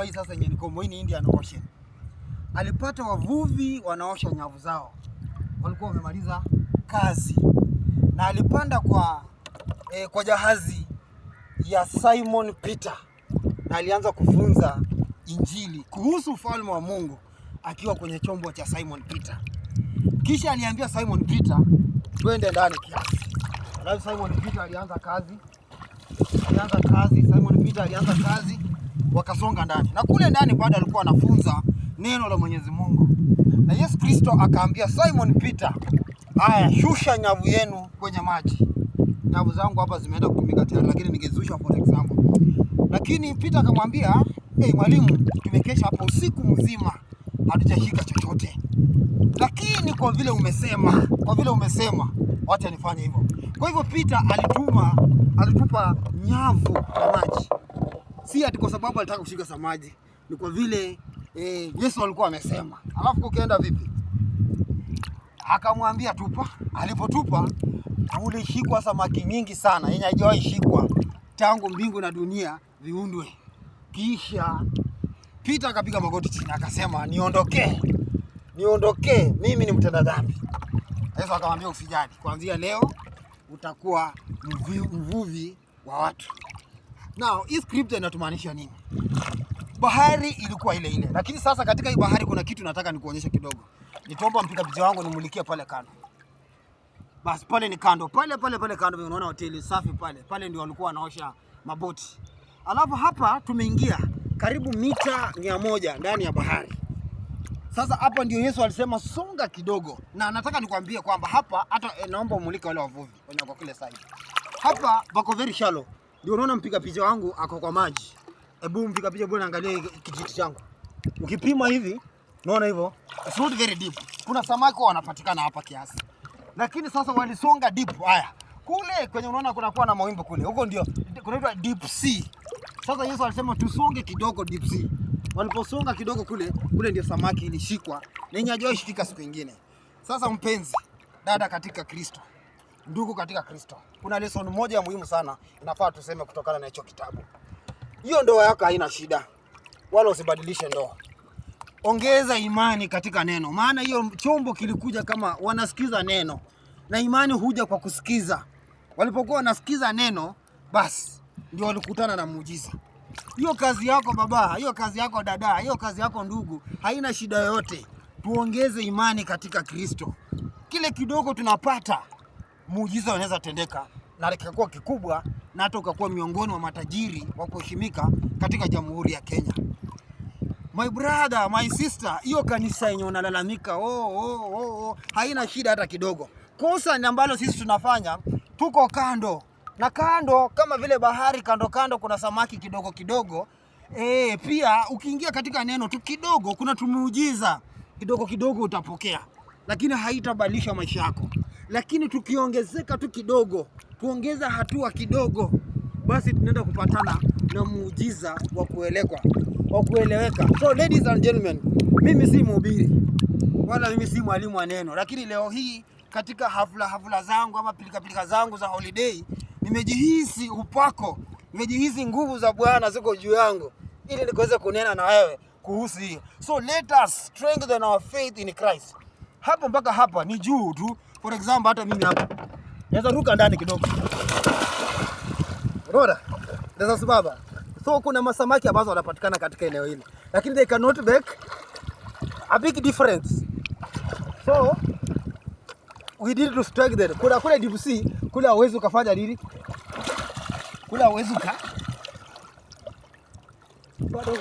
Hii sasa yenye niko Moini Indian Ocean. Alipata wavuvi wanaosha nyavu zao. Walikuwa wamemaliza kazi. Na alipanda kwa jahazi ya Simon Peter. Na alianza kufunza Injili kuhusu ufalme wa Mungu akiwa kwenye chombo cha Simon Peter. Kisha aliambia Simon Peter twende ndani kiasi. Alafu Simon Peter alianza kazi. Simon Peter alianza kazi, wakasonga ndani. Na kule ndani bado alikuwa anafunza neno la Mwenyezi Mungu. Na Yesu Kristo akaambia Simon Peter, "Haya, shusha nyavu yenu kwenye maji." Nyavu zangu hapa zimeenda kutumika tayari, lakini ningezusha for example. Lakini Peter akamwambia, mwalimu, tumekesha hapa usiku mzima hatujashika chochote. Lakini kwa vile umesema, wacha nifanye hivyo." Kwa hivyo Peter alitupa nyavu ya maji. Si ati kwa sababu alitaka kushika samaki, ni kwa vile Yesu alikuwa amesema. Alafu kukaenda vipi? Akamwambia tupa. Alipotupa ulishikwa samaki nyingi sana yenye haijawahi shikwa tangu mbingu na dunia viundwe. Kisha Peter akapiga magoti chini akasema, niondokee, mimi ni mtenda dhambi." Yesu akamwambia usijali, kuanzia leo utakuwa mvuvi wa watu. Now, hii script inatumaanisha nini? Bahari ilikuwa ile ile, lakini sasa katika hii bahari kuna kitu nataka nikuonyeshe kidogo. Nitaomba mpiga picha wangu nimulikie pale kando. Basi pale ni kando. Pale kando unaona hoteli safi pale. Pale ndio walikuwa wanaosha maboti. Alafu hapa tumeingia karibu mita 100 ndani ya bahari. Sasa hapa ndio Yesu alisema songa kidogo. Na nataka nikwambie kwamba hapa hata naomba umulike wale wavuvi wenye wako kule side. Hapa bako very shallow. Ndio unaona mpiga picha wangu ako kwa maji. Hebu mpiga picha bwana, angalia kijiti changu. Ukipima hivi, unaona hivyo? It's not very deep. Kuna samaki wanapatikana hapa kiasi. Lakini sasa walisonga deep. Haya. Kule kwenye unaona kunakuwa na mawimbi kule. Huko ndio kunaitwa deep sea. Sasa Yesu alisema tusonge kidogo deep sea. Waliposonga kidogo kule ndio samaki ilishikwa na yenye hajawahi shika siku nyingine. Sasa mpenzi, dada katika Kristo, ndugu katika Kristo, kuna lesson moja ya muhimu sana inafaa tuseme kutokana na hicho kitabu. Hiyo ndoa yako haina shida, wala usibadilishe ndoa. Ongeza imani katika neno, maana hiyo chombo kilikuja kama wanasikiza neno, na imani huja kwa kusikiza. Walipokuwa wanasikiza neno, basi ndio walikutana na muujiza. Hiyo kazi yako baba, hiyo kazi yako dada, hiyo kazi yako ndugu, haina shida yoyote. Tuongeze imani katika Kristo. Kile kidogo tunapata, muujiza unaweza tendeka na kikakuwa kikubwa, na hata ukakuwa miongoni wa matajiri wa kuheshimika katika Jamhuri ya Kenya. My brother, my sister, hiyo kanisa yenye unalalamika, haina shida hata kidogo. Kosa ambalo sisi tunafanya, tuko kando. Na kando kama vile bahari, kando kuna samaki kidogo. Pia ukiingia katika neno tu kidogo, kuna tumuujiza kidogo utapokea. Lakini haitabadilisha maisha yako. Lakini tukiongezeka tu kidogo, tuongeza hatua kidogo, basi tunaenda kupatana na muujiza wa kueleweka. So ladies and gentlemen, mimi si mhubiri wala mimi si mwalimu wa neno, lakini leo hii katika hafla zangu ama pilika zangu za holiday, nimejihisi upako, nimejihisi nguvu za Bwana ziko juu yangu ili nikaweze kunena na wewe kuhusu hiyo. So let us strengthen our faith in Christ. Hapo mpaka hapa ni juu tu. For example, hata mimi hapa naweza ruka ndani kidogo. Bora, naweza subaba. So kuna masamaki ambazo wanapatikana katika eneo hili, lakini they cannot make a big difference. So we need to strengthen. Kule deep sea, kule hauwezi ukafanya nini? Kule hauwezi bado